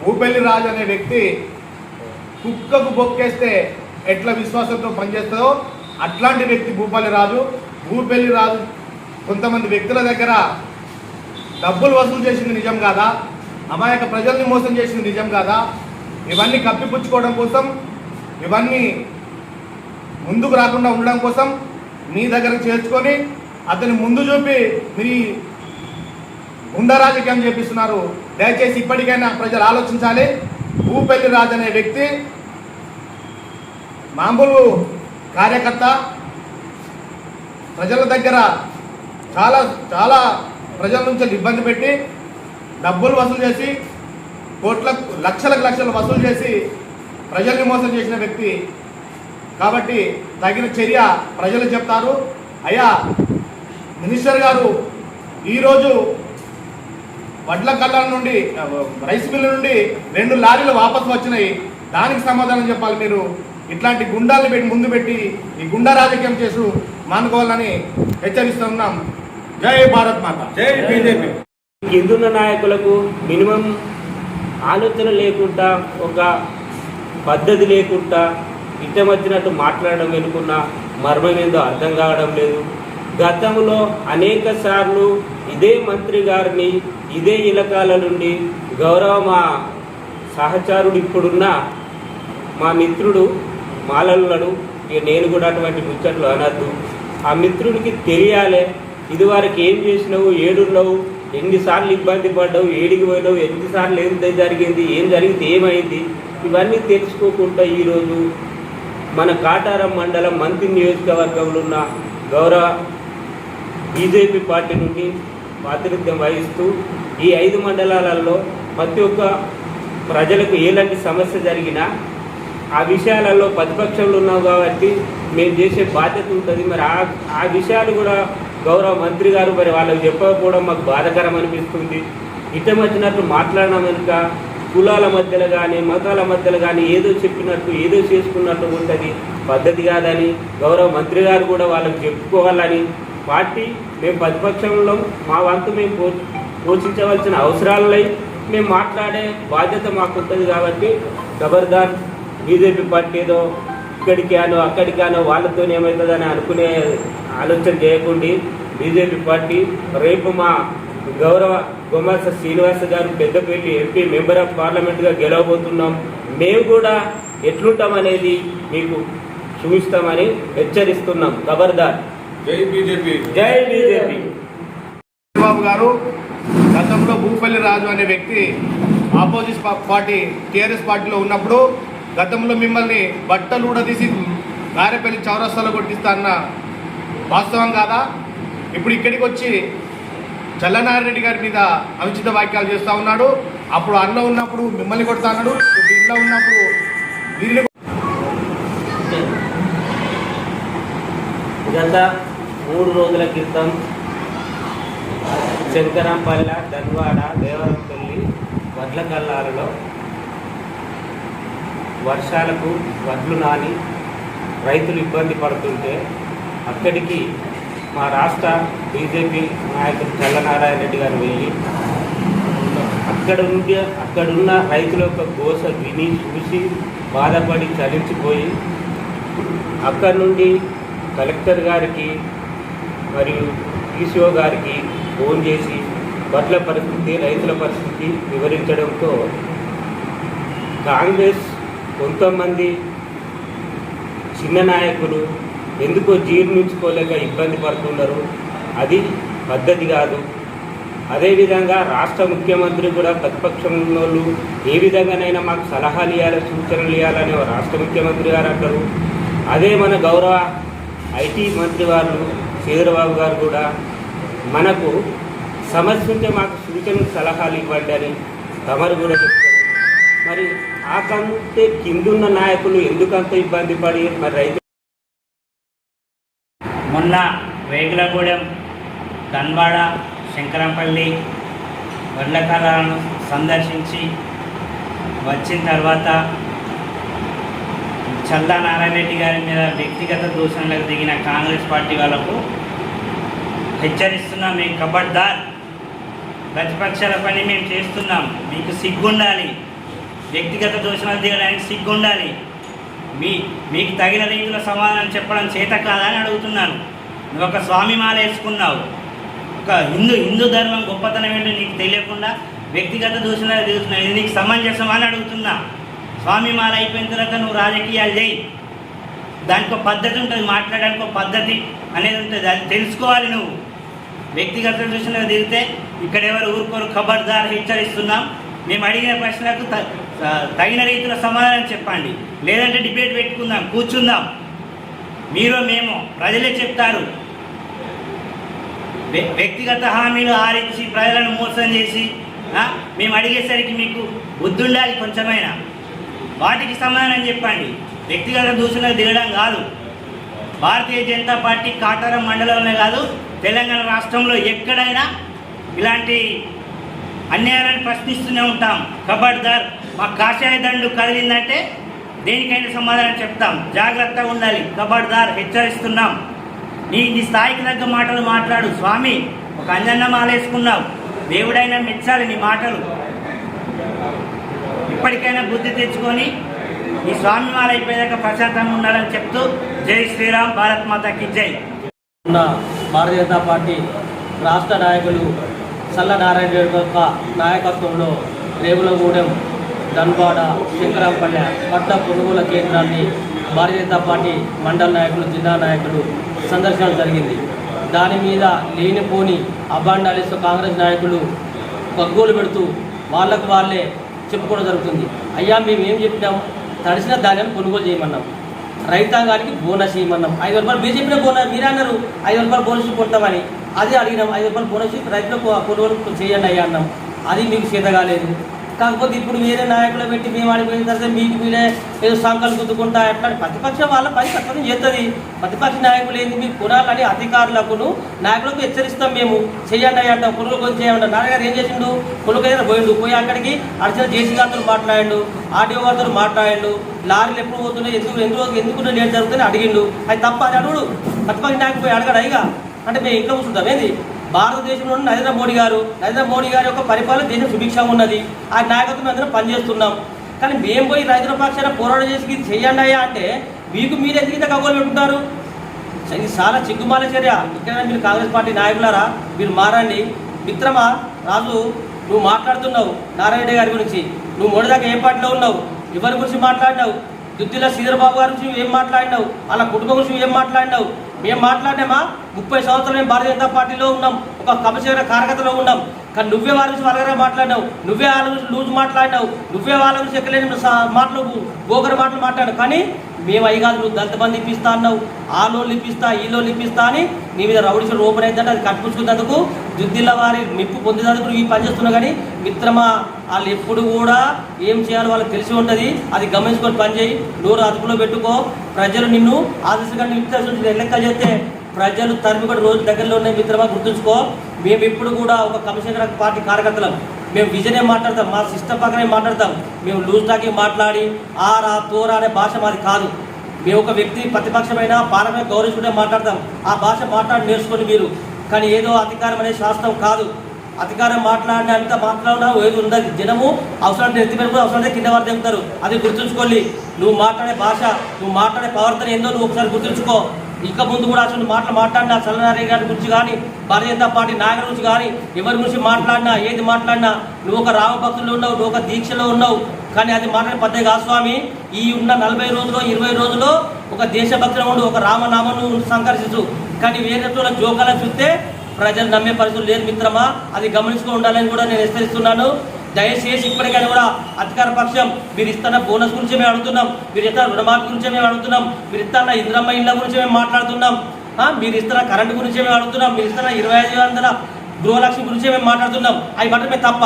భూపల్లి రాజు అనే వ్యక్తి కుక్కకు బొక్కేస్తే ఎట్లా విశ్వాసంతో పనిచేస్తుందో అట్లాంటి వ్యక్తి భూపల్లి రాజు. భూపల్లి రాజు కొంతమంది వ్యక్తుల దగ్గర డబ్బులు వసూలు చేసింది నిజం కాదా? అమాయక ప్రజల్ని మోసం చేసింది నిజం కాదా? ఇవన్నీ కప్పిపుచ్చుకోవడం కోసం, ఇవన్నీ ముందుకు రాకుండా ఉండడం కోసం మీ దగ్గరకు చేర్చుకొని అతని ముందు చూపి మీరు గుండా రాజకీయం చేపిస్తున్నారు. దయచేసి ఇప్పటికైనా ప్రజలు ఆలోచించాలి. భూపల్లి రాజు అనే వ్యక్తి మామూలు కార్యకర్త, ప్రజల దగ్గర చాలా చాలా ప్రజల నుంచి ఇబ్బంది పెట్టి డబ్బులు వసూలు చేసి లక్షలు వసూలు చేసి ప్రజల్ని మోసం చేసిన వ్యక్తి. కాబట్టి తగిన చర్య ప్రజలు చెప్తారు. అయ్యా మినిస్టర్ గారు, ఈరోజు వడ్ల కళ్ళ నుండి రైస్ మిల్లు నుండి 2 లారీలు వాపసు వచ్చినాయి. దానికి సమాధానం చెప్పాలి. మీరు ఇట్లాంటి గుండాలను ముందు పెట్టి ఈ గుండా రాజకీయం చేసు మానుకోవాలని హెచ్చరిస్తున్నాం. జై భారత్ మాత, జై బీజేపీ. కిందున్న నాయకులకు మినిమం ఆలోచన లేకుండా, ఒక పద్ధతి లేకుండా ఇష్టం వచ్చినట్టు మాట్లాడడం వెనుకున్న మర్మం ఏందో అర్థం కావడం లేదు. గతంలో అనేక సార్లు ఇదే మంత్రి గారిని ఇదే ఇలకాల నుండి గౌరవ మా సహచారుడు ఇప్పుడున్న మా మిత్రుడు మాలలుడు, ఇక నేను కూడా అటువంటి ముచ్చట్లు అనద్దు. ఆ మిత్రుడికి తెలియాలి, ఇదివరకు ఏం చేసినావు, ఏడున్నావు, ఎన్నిసార్లు ఇబ్బంది పడ్డావు, ఏడికి పోయినావు, ఎన్నిసార్లు ఏం జరిగింది, ఏం జరిగింది, ఏమైంది, ఇవన్నీ తెలుసుకోకుండా ఈరోజు మన కాటారం మండలం మంత్రి నియోజకవర్గంలో ఉన్న గౌరవ బీజేపీ పార్టీ నుండి ప్రాతినిధ్యం వహిస్తూ ఈ 5 మండలాలలో ప్రతి ఒక్క ప్రజలకు ఎలాంటి సమస్య జరిగినా ఆ విషయాలలో ప్రతిపక్షంలో ఉన్నాం కాబట్టి మేము చేసే బాధ్యత ఉంటుంది. మరి ఆ విషయాలు కూడా గౌరవ మంత్రి గారు మరి వాళ్ళకి చెప్పకపోవడం మాకు బాధాకరం అనిపిస్తుంది. ఇష్టం వచ్చినట్లు మాట్లాడడం వెనుక కులాల మధ్యలో కానీ మతాల మధ్యలో కానీ ఏదో చెప్పినట్టు ఏదో చేసుకున్నట్టు ఉంటుంది, పద్ధతి కాదని గౌరవ మంత్రి గారు కూడా వాళ్ళకి చెప్పుకోవాలని పార్టీ మేము ప్రతిపక్షంలో మా వంతు మేము పోషించవలసిన అవసరాలై మేము మాట్లాడే బాధ్యత మాకు ఉంటుంది. కాబట్టి ఖబర్దార్ బీజేపీ పార్టీ ఏదో ఇక్కడికానో అక్కడికానో వాళ్ళతో ఏమవుతుందని అనుకునే ఆలోచన చేయకుండా బీజేపీ పార్టీ రేపు మా గౌరవ గొమాస శ్రీనివాస గారు పెద్దపల్లి ఎంపీ మెంబర్ ఆఫ్ పార్లమెంట్గా గెలవబోతున్నాం. మేము కూడా ఎట్లుంటామనేది మీకు చూపిస్తామని హెచ్చరిస్తున్నాం. ఖబర్దార్. జై బీజేపీ, జై బీజేపీ. చంద్రబాబు గారు గతంలో భూపల్లి రాజు అనే వ్యక్తి ఆపోజిట్ పార్టీ టీఆర్ఎస్ పార్టీలో ఉన్నప్పుడు గతంలో మిమ్మల్ని బట్టలు ఊడదీసి గారెపల్లి చౌరస్తాలో కొట్టిస్తా అన్న వాస్తవం కాదా? ఇప్పుడు ఇక్కడికి వచ్చి చల్లనారెడ్డి గారి మీద అనుచిత వ్యాఖ్యలు చేస్తూ ఉన్నాడు. అప్పుడు అన్న ఉన్నప్పుడు మిమ్మల్ని కొడతా అన్నాడు, ఇప్పుడు ఇంట్లో ఉన్నప్పుడు వీరిని. గత 3 రోజుల క్రితం శంకరంపల్లె, ధన్వాడ, దేవరంపల్లి, వడ్ల కల్లాలలో వర్షాలకు వడ్లు నాని రైతులు ఇబ్బంది పడుతుంటే అక్కడికి మా రాష్ట్ర బీజేపీ నాయకుడు చల్లనారాయణ రెడ్డి గారు వెళ్ళి అక్కడున్న రైతుల యొక్క గోస విని చూసి బాధపడి చలించిపోయి అక్కడి నుండి కలెక్టర్ గారికి మరియు ఈసీఓ గారికి ఫోన్ చేసి వడ్ల పరిస్థితి, రైతుల పరిస్థితి వివరించడంతో కాంగ్రెస్ కొంతమంది చిన్న నాయకులు ఎందుకో జీర్ణించుకోలేక ఇబ్బంది పడుతున్నారు. అది పద్ధతి కాదు. అదేవిధంగా రాష్ట్ర ముఖ్యమంత్రి కూడా ప్రతిపక్షంలో ఏ విధంగానైనా మాకు సలహాలు ఇవ్వాలి, సూచనలు ఇవ్వాలని రాష్ట్ర ముఖ్యమంత్రి గారు అంటారు. అదే మన గౌరవ ఐటీ మంత్రి వారు చంద్రబాబు గారు కూడా మనకు సమస్య ఉంటే మాకు సూచనలు సలహాలు ఇవ్వండి అని తమరు కూడా చెప్తారు. మరి ఆ కంటే కిందున్న నాయకులు ఎందుకంత ఇబ్బంది పడి మరి రైతు మొన్న వేగులగూడెం, ధన్వాడ, శంకరంపల్లి వడ్లకాలను సందర్శించి వచ్చిన తర్వాత చల్లా నారాయణ రెడ్డి గారి మీద వ్యక్తిగత దూషణలకు దిగిన కాంగ్రెస్ పార్టీ వాళ్ళకు హెచ్చరిస్తున్నా, మీ ఖబర్దార్ ప్రతిపక్షాల పని మేము చేస్తున్నాం. మీకు సిగ్గుండాలి. వ్యక్తిగత దోషణలు దిగడానికి సిగ్గుండాలి. మీకు తగిన రీతిలో సమాధానం చెప్పడం చేత కాదని అడుగుతున్నాను. నువ్వు ఒక స్వామి మాల వేసుకున్నావు. ఒక హిందూ ధర్మం గొప్పతనం ఏంటో నీకు తెలియకుండా వ్యక్తిగత దూషణలు దిగుతున్నావు. ఇది నీకు సమంజసం అని అడుగుతున్నా. స్వామి మాల అయిపోయిన తర్వాత నువ్వు రాజకీయాలు చేయి. దానికి ఒక పద్ధతి ఉంటుంది, మాట్లాడడానికి ఒక పద్ధతి అనేది ఉంటుంది. అది తెలుసుకోవాలి. నువ్వు వ్యక్తిగత దూషణలు దిగితే ఇక్కడ ఎవరు ఊరుకోరు. ఖబర్దార్ హెచ్చరిస్తున్నాం. మేము అడిగిన ప్రశ్నలకు తగిన రీతిలో సమాధానం చెప్పండి. లేదంటే డిబేట్ పెట్టుకుందాం, కూర్చుందాం. మీరు మేము ప్రజలే చెప్తారు. వ్యక్తిగత హామీలు ఆరించి ప్రజలను మోసం చేసి మేము అడిగేసరికి మీకు బుద్ధుండాలి కొంచెమైనా. వాటికి సమాధానం చెప్పండి. వ్యక్తిగత దూషణలు దిగడం కాదు. భారతీయ జనతా పార్టీ కాటారం మండలంలో కాదు, తెలంగాణ రాష్ట్రంలో ఎక్కడైనా ఇలాంటి అన్యాయాలను ప్రశ్నిస్తూనే ఉంటాం. ఖబర్దార్, మా కాషాయ దండు కదిలిందంటే దేనికైనా సమాధానం చెప్తాం. జాగ్రత్తగా ఉండాలి. ఖబర్దార్ హెచ్చరిస్తున్నాం. నీ స్థాయికి తగ్గ మాటలు మాట్లాడు. స్వామి, ఒక అంజన్న మాల వేసుకున్నావు. దేవుడైనా మెచ్చాలి నీ మాటలు. ఇప్పటికైనా బుద్ధి తెచ్చుకొని ఈ స్వామి మాల అయిపోయాక ప్రశాంతంగా ఉండాలని చెప్తూ జై శ్రీరామ్, భారత్ మాతాకి జై. భారతీయ జనతా పార్టీ రాష్ట్ర నాయకులు సల్ల నారాయణ రెడ్డి యొక్క నాయకత్వంలో రేగులగూడెం, ధన్వాడ, శంకరాంపల్లె పట్ల కొనుగోలు కేంద్రాన్ని భారతీయ జనతా పార్టీ మండల నాయకులు, జిల్లా నాయకులు సందర్శన జరిగింది. దాని మీద లేనిపోని అబాండాలిస్తూ కాంగ్రెస్ నాయకులు కొనుగోలు పెడుతూ వాళ్ళకు వాళ్ళే చెప్పుకోవడం జరుగుతుంది. అయ్యా, మేము ఏం చెప్పినాం? తడిసిన ధాన్యాన్ని కొనుగోలు చేయమన్నాం. రైతాంగానికి బోనస్ ఇవ్వమన్నాం. 5 రూపాయలు మీరు చెప్పిన బోనస్, మీరే అన్నారు 5 రూపాయలు బోనస్ కొడతామని. అది అడిగినాం. 5 రూపాయలు బోనస్ రైతులకు కొనుగోలు చేయండి అయ్యా అన్నాం. అది మీకు చేత కాలేదు. కాకపోతే ఇప్పుడు వేరే నాయకులు పెట్టి మేము ఆడిపోయిన తర్వాత మీకు మీరే ఏదో సంకలు గుద్దుకుంటా ఎట్లా ప్రతిపక్షం వాళ్ళ పని తప్పని చేస్తుంది. ప్రతిపక్ష నాయకులు ఏంది, మీకు కొనాలని అధికారులకు నాయకులకు హెచ్చరిస్తాం. మేము చేయండి అయ్యి అంటాం. కొనుగోలు కొంచెం చేయమంటాం. నాన్నగారు ఏం చేసిండు? కొనుగోలు పోయిండు. పోయి అక్కడికి అడిచిన జేసీ గారితో మాట్లాడిండు, ఆర్డీఓ గారితో మాట్లాడిండు. లారీలు ఎప్పుడు పోతున్నాయి, ఎందుకు లేట్ జరుగుతుందని అడిగిండు. అది తప్ప అని అడుగుడు. ప్రతిపక్ష నాయకులు పోయి అడగడు. ఇక అంటే మేము ఇంట్లో కూర్చుంటాం. ఏంది భారతదేశంలో నరేంద్ర మోడీ గారి యొక్క పరిపాలన దేశం సుభిక్షంగా ఉన్నది. ఆ నాయకత్వం అందరం పనిచేస్తున్నాం. కానీ మేము పోయి రైతుల పక్షాన పోరాటం చేసి ఇది చెయ్యండి అయ్యా అంటే మీకు మీరు ఎందుకు కగోలు పెట్టుకుంటారు? ఇది చాలా చిగ్గుమాల చర్య. ఇక్కడ మీరు కాంగ్రెస్ పార్టీ నాయకులారా, మీరు మారండి. మిత్రమా రాజు, నువ్వు మాట్లాడుతున్నావు నారాయణ రెడ్డి గారి గురించి. నువ్వు మొదటిదాకా ఏ పార్టీలో ఉన్నావు? ఎవరి గురించి మాట్లాడినావు? దుద్దిల శ్రీధరబాబు గారి గురించి ఏం మాట్లాడినావు? వాళ్ళ కుటుంబం గురించి ఏం మాట్లాడినావు? మేము మాట్లాడినామా? 30 సంవత్సరాలు మేము భారతీయ జనతా పార్టీలో ఉన్నాం, ఒక కమర్షియల్ కార్యకర్తలో ఉన్నాం. కానీ నువ్వే వాళ్ళ గురించి వలగరా మాట్లాడినావు, నువ్వే వాళ్ళ గురించి లూజ్ మాట్లాడినావు, నువ్వే వాళ్ళ గురించి ఎక్కలేని మాటలు గోగర మాటలు మాట్లాడు. కానీ మేము అయ్యి కాదు, నువ్వు దళిత బంధు ఇప్పిస్తా అన్నావు, ఆ లోన్లు ఇప్పిస్తా, ఈ లోన్లు ఇప్పిస్తా అని నీ మీద రౌడీసులు ఓపెన్ అయిందంటే అది కట్టుపుచ్చుకున్నందుకు దుద్దిల్ల వారి మెప్పు పొందేందుకు ఈ పని చేస్తున్నావు. కానీ మిత్రమా, వాళ్ళు ఎప్పుడు కూడా ఏం చేయాలో వాళ్ళకి తెలిసి ఉంటుంది. అది గమనించుకొని పని చేయి. నోరు అదుపులో పెట్టుకో. ప్రజలు నిన్ను ఆదర్శంగా లెక్క చేస్తే ప్రజలు తరిమి కూడా రోజు దగ్గరలో ఉన్నాయి. మిత్రమా, గుర్తుంచుకో. మేము ఇప్పుడు కూడా ఒక కమిషనర్ పార్టీ కార్యకర్తలం. మేము విజనే మాట్లాడతాం, మా సిస్టమ్ పక్కనే మాట్లాడతాం. మేము లూజ్ టాకింగ్ మాట్లాడి ఆరా తోరా అనే భాష మాది కాదు. మేము ఒక వ్యక్తి ప్రతిపక్షమైన పాలన గౌరవించుకుంటే మాట్లాడతాం. ఆ భాష మాట్లాడి నేర్చుకోండి మీరు. కానీ ఏదో అధికారం అనే శాస్త్రం కాదు. అధికారం మాట్లాడిన అంత మాట్లాడినా ఏది ఉండదు. జనము అవసరం ఎత్తి పెట్టుకుని అవసరం కింద వారు చెప్తారు. అది గుర్తుంచుకోండి. నువ్వు మాట్లాడే భాష, నువ్వు మాట్లాడే ప్రవర్తన ఏందో నువ్వు ఒకసారి గుర్తుంచుకో. ఇక ముందు కూడా అసలు మాట్లాడినా చల్లనారాయణ గారి గురించి కానీ, భారతీయ జనతా పార్టీ నాయకుల గురించి కానీ, ఎవరి గురించి మాట్లాడినా, ఏది మాట్లాడినా నువ్వు ఒక రామభక్తులు ఉన్నావు, నువ్వు ఒక దీక్షలో ఉన్నావు. కానీ అది మాట్లాడే పద్ధతి కాదు స్వామి. ఈ ఉన్న 40 రోజులు 20 రోజుల్లో ఒక దేశభక్తులు ఉండు, ఒక రామనామను సంకర్షించు. కానీ వేరే జోకాలను చూస్తే ప్రజలు నమ్మే పరిస్థితులు లేదు. మిత్రమా, అది గమనించుకో ఉండాలని కూడా నేను హెచ్చరిస్తున్నాను. దయచేసి ఇప్పటికైనా కూడా అధికార పక్షం మీరు ఇస్తున్న బోనస్ గురించి మేము అడుగుతున్నాం, మీరు ఇస్తున్న రుణమాఫీ గురించి మేము అడుగుతున్నాం, మీరు ఇస్తున్న ఇంద్రమ్మ ఇళ్ళ గురించి మేము మాట్లాడుతున్నాం, మీరు ఇస్తున్న కరెంటు గురించి మేము అడుగుతున్నాం, మీరు ఇస్తున్న 2500 గృహలక్ష్మి గురించి మేము మాట్లాడుతున్నాం. అవి మాత్రమే తప్ప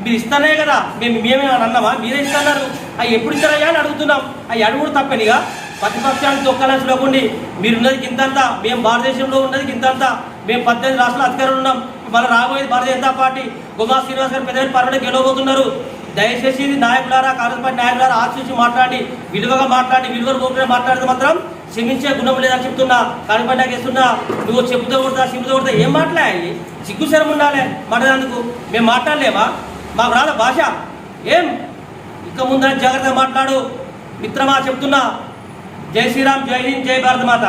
మీరు ఇస్తానే కదా, మేమే అన్నామా? మీరే ఇస్తున్నారు. అవి ఎప్పుడు ఇస్తారయ్యా అని అడుగుతున్నాం. అవి అడుగుడు తప్పనిగా ప్రతిపక్షానికి తొక్కలాల్సి లేకుండా మీరున్నది కింతంతా, మేము భారతదేశంలో ఉన్నది కింతంతా, మేము 18 రాష్ట్రాల అధికారులు ఉన్నాం. మళ్ళీ రాబోయేది భారతీయ జనతా పార్టీ. గుమా శ్రీనివాస్ గారు పెద్ద పర్వాలేదు గెలవబోతున్నారు. దయచేసి నాయకులారా, కాంగ్రెస్ పార్టీ నాయకులారా ఆశించి మాట్లాడి, విలువగా మాట్లాడి, విలువలు మాట్లాడితే మాత్రం క్షమించే గుణం లేదని చెప్తున్నా. కనపడ్డాక వేస్తున్నా నువ్వు చెప్పుతో కొడతా సిమ్ముతో కొడతా ఏం మాట్లాడాయి? సిగ్గు శరం ఉండాలి మాట్లాడేందుకు. మేము మాట్లాడలేమా? మాకు రాదా భాష? ఏం ఇక ముందని జాగ్రత్తగా మాట్లాడు మిత్రమా చెప్తున్నా. జై శ్రీరామ్, జై హింద్, జై భారత మాత.